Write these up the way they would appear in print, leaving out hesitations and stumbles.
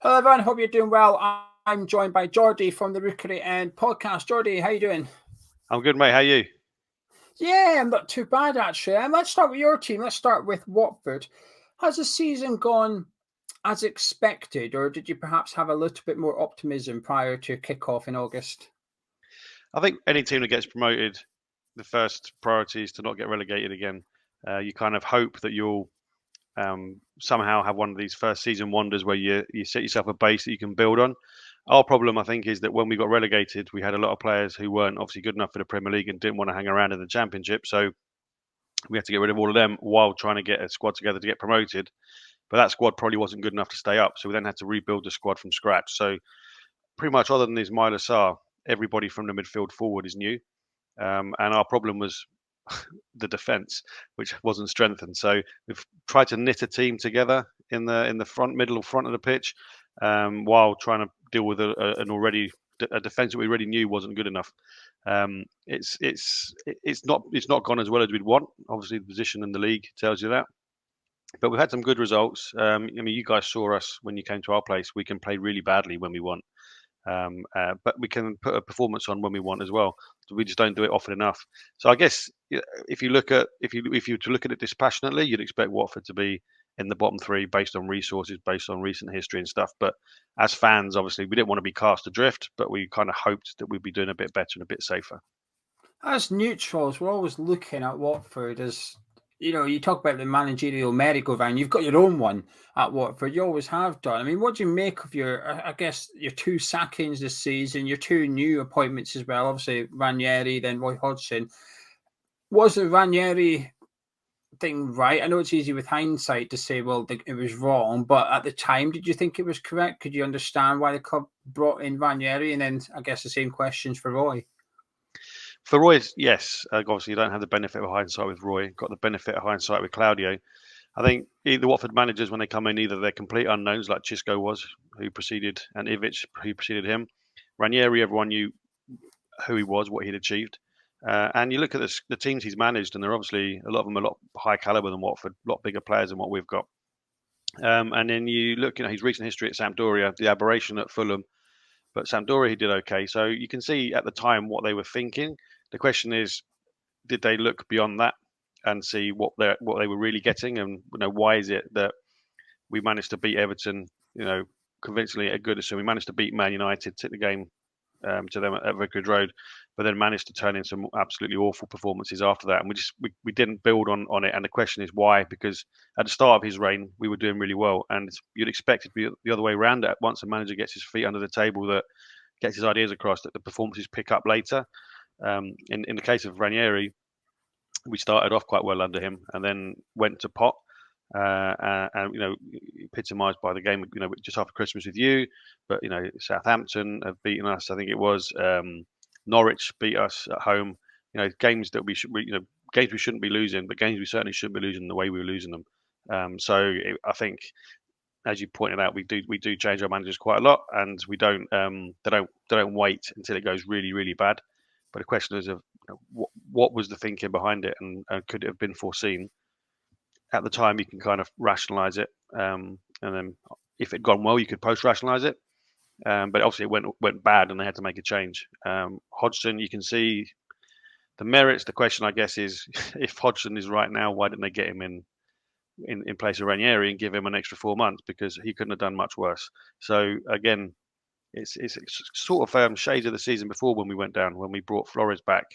Hello everyone, hope you're doing well. I'm joined by Jordi from the Rookery End Podcast. Jordi, how you doing? I'm good, mate. How are you? Yeah, I'm not too bad actually. And let's start with your team. Let's start with Watford. Has the season gone as expected, or did you perhaps have a little bit more optimism prior to kick-off in August? I think any team that gets promoted, the first priority is to not get relegated again. You kind of hope that you'll somehow have one of these first season wonders where you set yourself a base that you can build on. Our problem, I think, is that when we got relegated, we had a lot of players who weren't obviously good enough for the Premier League and didn't want to hang around in the Championship. So we had to get rid of all of them while trying to get a squad together to get promoted. But that squad probably wasn't good enough to stay up. So we then had to rebuild the squad from scratch. So pretty much, other than Ismail Assar, everybody from the midfield forward is new. And our problem was the defence, which wasn't strengthened. So we've tried to knit a team together in the front of the pitch, while trying to deal with a defence that we already knew wasn't good enough. It's not gone as well as we'd want. Obviously, the position in the league tells you that. But we've had some good results. You guys saw us when you came to our place. We can play really badly when we want. But we can put a performance on when we want as well. We just don't do it often enough. So I guess if you were to look at it dispassionately, you'd expect Watford to be in the bottom three based on resources, based on recent history and stuff. But as fans, obviously, we didn't want to be cast adrift, but we kind of hoped that we'd be doing a bit better and a bit safer. As neutrals, we're always looking at Watford as, you talk about the managerial merry-go-round. You've got your own one at Watford. You always have done. I mean, what do you make of your two sackings this season, your two new appointments as well? Obviously, Ranieri, then Roy Hodgson. Was the Ranieri thing right? I know it's easy with hindsight to say, well, it was wrong, but at the time, did you think it was correct? Could you understand why the club brought in Ranieri? And then I guess the same questions for Roy. For Roy, yes. Obviously, you don't have the benefit of hindsight with Roy. Got the benefit of hindsight with Claudio. I think the Watford managers, when they come in, either they're complete unknowns like Xisco was, who preceded, and Ivic, who preceded him. Ranieri, everyone knew who he was, what he'd achieved. And you look at the teams he's managed, and they're obviously a lot of them a lot higher caliber than Watford, a lot bigger players than what we've got. And then you look, his recent history at Sampdoria, the aberration at Fulham, but Sampdoria he did okay. So you can see at the time what they were thinking. The question is, did they look beyond that and see what they were really getting, and why is it that we managed to beat Everton, convincingly at Goodison. We managed to beat Man United, took the game to them at Vicarage Road, but then managed to turn in some absolutely awful performances after that. And we didn't build on it. And the question is why? Because at the start of his reign, we were doing really well, and you'd expect it to be the other way around. That once a manager gets his feet under the table, that gets his ideas across, that the performances pick up later. In the case of Ranieri, we started off quite well under him, and then went to pot. And epitomised by the game, just after Christmas with you. But Southampton have beaten us. I think it was Norwich beat us at home. Games that games we shouldn't be losing, but games we certainly shouldn't be losing the way we were losing them. I think, as you pointed out, we do change our managers quite a lot, and we don't they don't wait until it goes really, really bad. But the question is of what was the thinking behind it, and could it have been foreseen? At the time, you can kind of rationalise it, and then if it had gone well, you could post-rationalise it. But obviously, it went bad, and they had to make a change. Hodgson, you can see the merits. The question, I guess, is if Hodgson is right now, why didn't they get him in place of Ranieri and give him an extra 4 months, because he couldn't have done much worse. So again, it's sort of shades of the season before when we went down, when we brought Flores back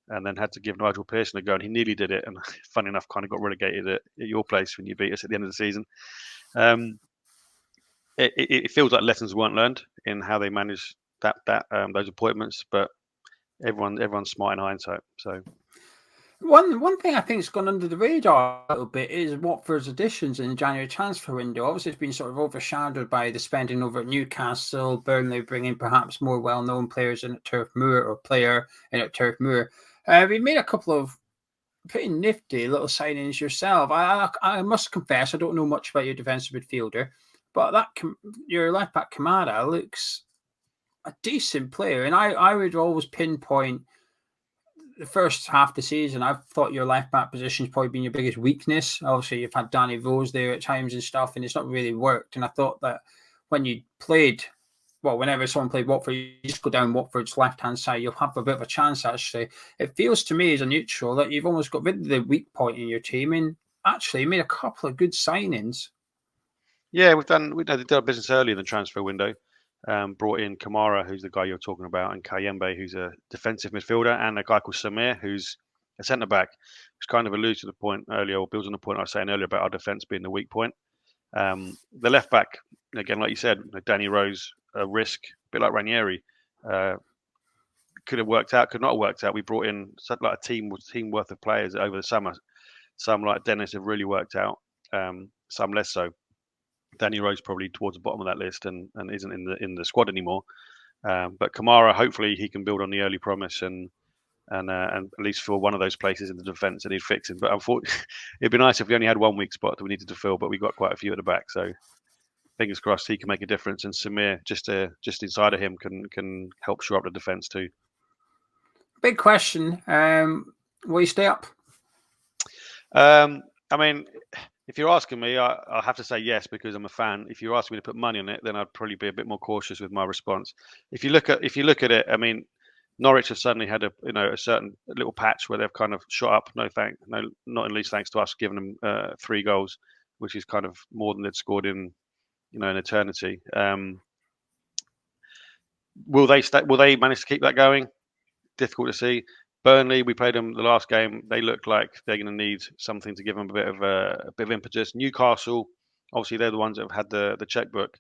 and then had to give Nigel Pearson a go, and he nearly did it. And funny enough, kind of got relegated at your place when you beat us at the end of the season. It feels like lessons weren't learned in how they managed those appointments, but everyone's smart in hindsight. So one thing I think has gone under the radar a little bit is Watford's additions in the January transfer window. Obviously, it's been sort of overshadowed by the spending over at Newcastle, Burnley bringing perhaps more well-known players in at Turf Moor, or player in at Turf Moor. We've made a couple of pretty nifty little signings yourself. I must confess, I don't know much about your defensive midfielder, but your left back Kamara looks a decent player, and I would always pinpoint the first half of the season. I've thought your left back position's probably been your biggest weakness. Obviously, you've had Danny Rose there at times and stuff, and it's not really worked. And I thought that when you played, well, whenever someone played Watford, you just go down Watford's left-hand side, you'll have a bit of a chance, actually. It feels to me as a neutral that you've almost got rid of the weak point in your team and actually made a couple of good signings. Yeah, we did our business early in the transfer window. Brought in Kamara, who's the guy you're talking about, and Kayembe, who's a defensive midfielder, and a guy called Samir, who's a centre back, which kind of alludes to the point earlier, or builds on the point I was saying earlier about our defence being the weak point. The left back, again, like you said, Danny Rose, a risk, a bit like Ranieri. Could have worked out, could not have worked out. We brought in like a team worth of players over the summer. Some like Dennis have really worked out, some less so. Danny Rose probably towards the bottom of that list and isn't in the squad anymore. But Kamara, hopefully he can build on the early promise and at least fill one of those places in the defence that he's fixing. But unfortunately, it'd be nice if we only had one weak spot that we needed to fill, but we got quite a few at the back. So fingers crossed he can make a difference, and Samir just inside of him can help shore up the defence too. Big question. Will you stay up? I mean, if you're asking me, I'll have to say yes because I'm a fan. If you're asking me to put money on it, then I'd probably be a bit more cautious with my response. If you look at it, I mean, Norwich have suddenly had a certain little patch where they've kind of shot up. Not at least thanks to us giving them 3 goals, which is kind of more than they'd scored in an eternity. Will they manage to keep that going? Difficult to see. Burnley, we played them the last game. They look like they're going to need something to give them a bit of impetus. Newcastle, obviously, they're the ones that have had the checkbook.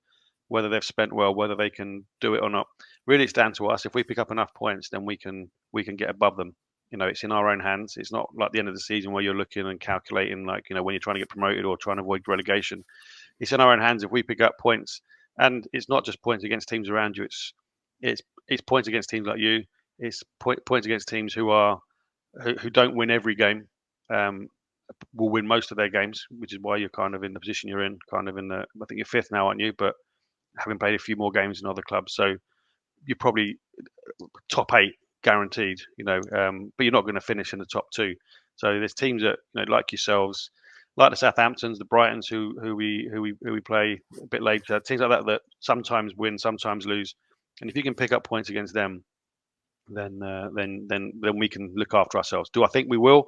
Whether they've spent well, whether they can do it or not, really, it's down to us. If we pick up enough points, then we can get above them. It's in our own hands. It's not like the end of the season where you're looking and calculating, like when you're trying to get promoted or trying to avoid relegation. It's in our own hands if we pick up points, and it's not just points against teams around you. It's points against teams like you. It's points against teams who don't win every game, will win most of their games, which is why you're kind of in the position you're in. Kind of I think you're 5th now, aren't you? But having played a few more games in other clubs, so you're probably top 8 guaranteed. But you're not going to finish in the top 2. So there's teams that like yourselves, like the Southamptons, the Brightons, who we play a bit later, teams like that sometimes win, sometimes lose, and if you can pick up points against them, then we can look after ourselves. Do I think we will?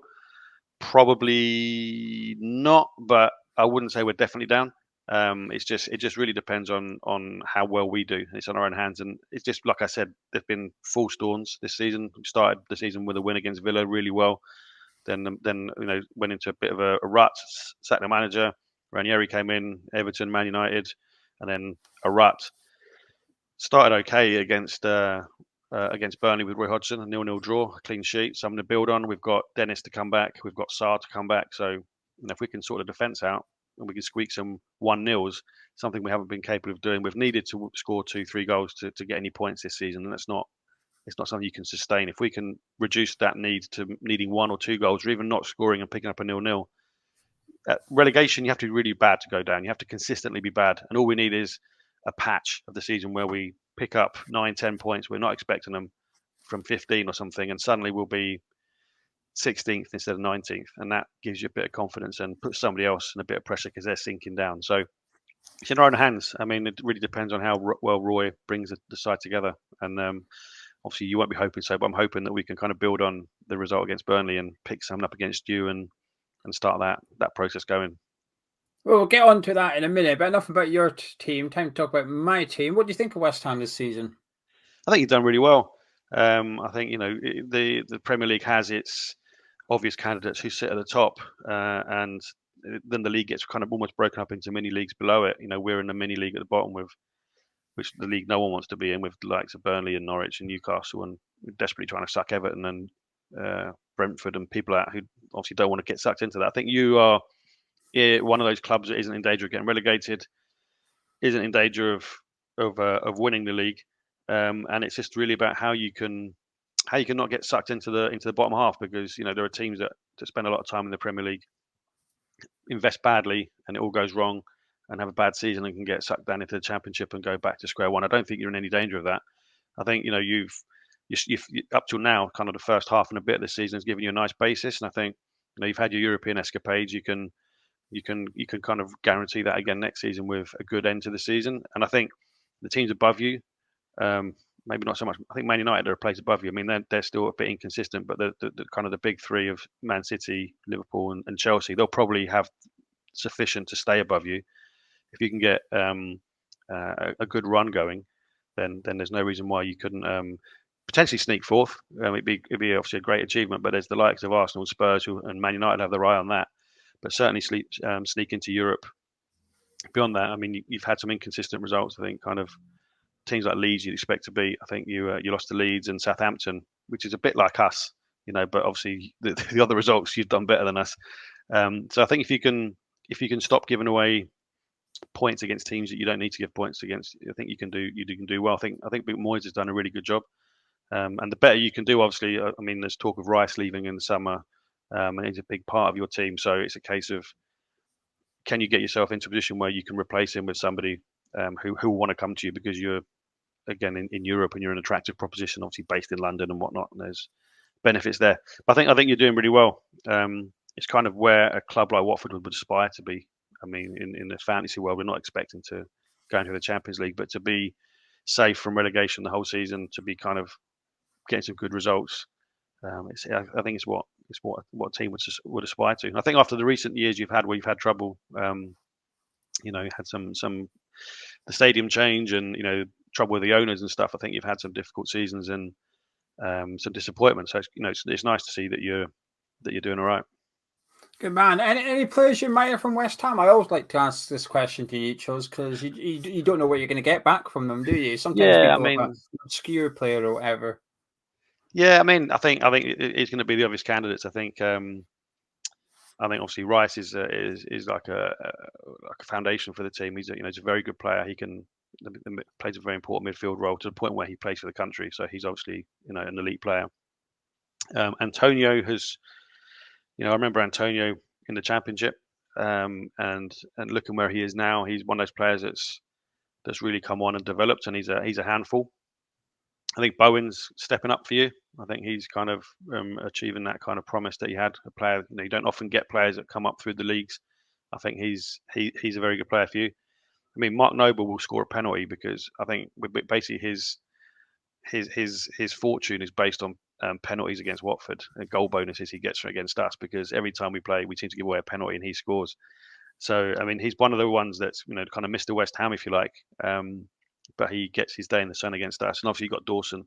Probably not, but I wouldn't say we're definitely down. It just really depends on how well we do. It's on our own hands, and it's just like I said, there've been false dawns this season. We started the season with a win against Villa really well, then went into a bit of a rut, sacked the manager. Ranieri came in, Everton, Man United, and then a rut. Started okay against Burnley with Roy Hodgson, a 0-0 draw, a clean sheet, something to build on. We've got Dennis to come back. We've got Sarr to come back. So if we can sort the defence out and we can squeak some 1-0s, something we haven't been capable of doing. We've needed to score 2-3 goals to get any points this season, and it's not something you can sustain. If we can reduce that need to needing 1 or 2 goals, or even not scoring and picking up a 0-0, relegation, you have to be really bad to go down. You have to consistently be bad, and all we need is a patch of the season where we pick up 9-10 points. We're not expecting them from 15 or something, and suddenly we'll be 16th instead of 19th, and that gives you a bit of confidence and puts somebody else in a bit of pressure because they're sinking down. So it's in our own hands. I mean, it really depends on how well Roy brings the side together, and obviously you won't be hoping so, but I'm hoping that we can kind of build on the result against Burnley and pick something up against you and start that process going. Well, we'll get on to that in a minute, but enough about your team. Time to talk about my team. What do you think of West Ham this season? I think you've done really well. I think the Premier League has its obvious candidates who sit at the top, and then the league gets kind of almost broken up into mini leagues below it. We're in the mini league at the bottom which the league no one wants to be in, with the likes of Burnley and Norwich and Newcastle, and desperately trying to suck Everton and Brentford and people out who obviously don't want to get sucked into that. I think you are one of those clubs that isn't in danger of getting relegated, isn't in danger of winning the league, and it's just really about how you can not get sucked into the bottom half, because there are teams that spend a lot of time in the Premier League, invest badly, and it all goes wrong, and have a bad season and can get sucked down into the Championship and go back to square one. I don't think you're in any danger of that. I think you've up till now, kind of the first half and a bit of the season has given you a nice basis, and I think you've had your European escapades. You can you can kind of guarantee that again next season with a good end to the season. And I think the teams above you, maybe not so much. I think Man United are a place above you. I mean, they're still a bit inconsistent, but the kind of the big three of Man City, Liverpool, and Chelsea, they'll probably have sufficient to stay above you. If you can get a good run going, then there's no reason why you couldn't potentially sneak fourth. It'd be obviously a great achievement, but there's the likes of Arsenal, Spurs, and Man United have their eye on that. But certainly sneak into Europe. Beyond that, I mean, you've had some inconsistent results. I think kind of teams like Leeds you'd expect to beat. I think you lost to Leeds and Southampton, which is a bit like us, but obviously the other results you've done better than us. So I think if you can stop giving away points against teams that you don't need to give points against, I think you can do well. I think Moyes has done a really good job. And the better you can do, obviously, I mean, there's talk of Rice leaving in the summer, and he's a big part of your team. So it's a case of, can you get yourself into a position where you can replace him with somebody who will want to come to you because you're, again, in Europe and you're an attractive proposition, obviously based in London and whatnot, and there's benefits there. But I think you're doing really well. It's kind of where a club like Watford would aspire to be. I mean, in the fantasy world, we're not expecting to go into the Champions League, but to be safe from relegation the whole season, to be kind of getting some good results. I think it's what a team would aspire to. And I think after the recent years where you've had trouble, had some the stadium change and trouble with the owners and stuff. I think you've had some difficult seasons and some disappointment. So it's nice to see that you're doing all right. Good man. Any players you admire from West Ham? I always like to ask this question to each of us because you don't know what you're going to get back from them, do you? Sometimes people have an obscure player or whatever. Yeah, I mean, I think it's going to be the obvious candidates. I think obviously Rice is like a foundation for the team. He's a very good player. He plays a very important midfield role to the point where he plays for the country. So he's obviously an elite player. Antonio has, I remember Antonio in the Championship, and looking where he is now, he's one of those players that's really come on and developed, and he's a handful. I think Bowen's stepping up for you. I think he's kind of achieving that kind of promise that he had. A player, you don't often get players that come up through the leagues. I think he's a very good player for you. I mean, Mark Noble will score a penalty because I think basically his fortune is based on penalties against Watford and goal bonuses he gets against us, because every time we play, we seem to give away a penalty and he scores. So, I mean, he's one of the ones that's, kind of Mr. West Ham, if you like. But he gets his day in the sun against us. And obviously you've got Dawson,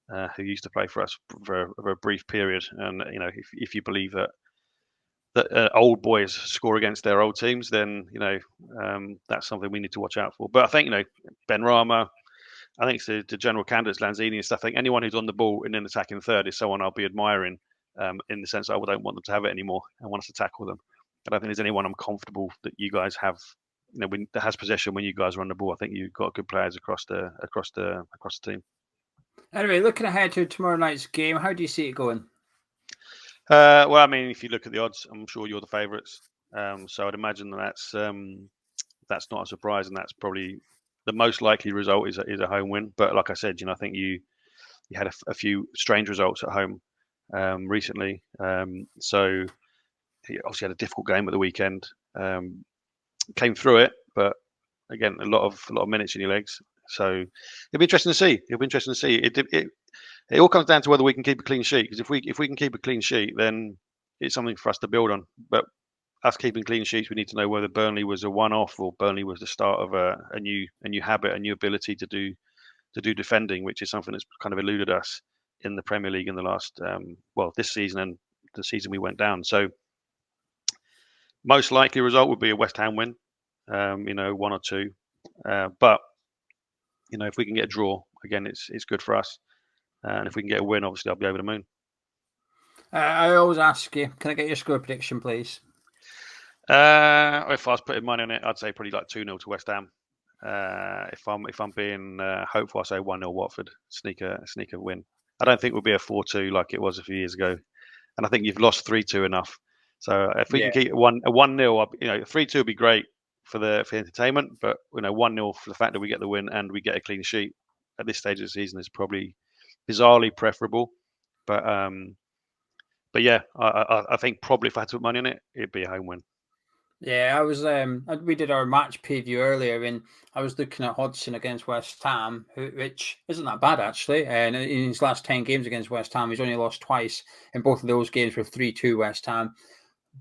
who used to play for us for a brief period. And, if you believe that old boys score against their old teams, then, that's something we need to watch out for. But I think, Ben Rama, I think it's the general candidates, Lanzini and stuff. I think anyone who's on the ball in an attacking third is someone I'll be admiring, in the sense that I don't want them to have it anymore. I want us to tackle them. I don't think there's anyone I'm comfortable that you guys have, that has possession when you guys are on the ball. I think you've got good players across the team. Anyway, looking ahead to tomorrow night's game, how do you see it going? Well, I mean, if you look at the odds, I'm sure you're the favourites. So I'd imagine that's not a surprise, and that's probably the most likely result is a home win. But like I said, I think you had a few strange results at home recently. So he obviously had a difficult game at the weekend. Came through it, but again, a lot of minutes in your legs. So it'll be interesting to see. It all comes down to whether we can keep a clean sheet. Because if we can keep a clean sheet, then it's something for us to build on. But us keeping clean sheets, we need to know whether Burnley was a one-off or Burnley was the start of a new habit, a new ability to do defending, which is something that's kind of eluded us in the Premier League in the last this season and the season we went down. So most likely result would be a West Ham win, 1 or 2. But if we can get a draw, again, it's good for us. And if we can get a win, obviously I'll be over the moon. I always ask you, can I get your score prediction, please? If I was putting money on it, I'd say probably like 2-0 to West Ham. If I'm being hopeful, I say 1-0 Watford, sneak a win. I don't think it will be a 4-2 like it was a few years ago, and I think you've lost 3-2 enough. So if we can keep a 1-0, 3-2 would be great for the entertainment, but 1-0 for the fact that we get the win and we get a clean sheet at this stage of the season is probably bizarrely preferable. But yeah, I think probably if I had to put money on it, it'd be a home win. Yeah, I was. We did our match preview earlier, and I was looking at Hodgson against West Ham, which isn't that bad actually. And in his last 10 games against West Ham, he's only lost twice, and both of those games were 3-2 West Ham.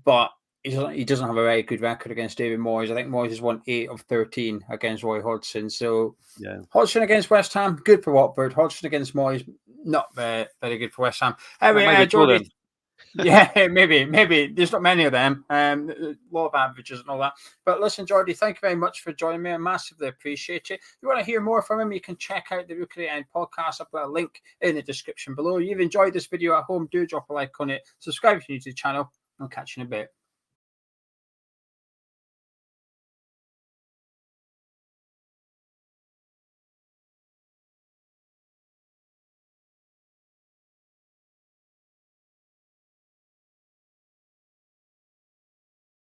But he doesn't have a very good record against David Moyes. I think Moyes has won 8 of 13 against Roy Hodgson. So Yeah. Hodgson against West Ham, good for Watford. Hodgson against Moyes, not very good for West Ham. Anyway, Jordi. Yeah, maybe. There's not many of them. A lot of averages and all that. But listen, Jordi, thank you very much for joining me. I massively appreciate it. If you want to hear more from him, you can check out the Rookery End Podcast. I'll put a link in the description below. If you've enjoyed this video at home, do drop a like on it. Subscribe if you're new to the channel. I'll catch you in a bit.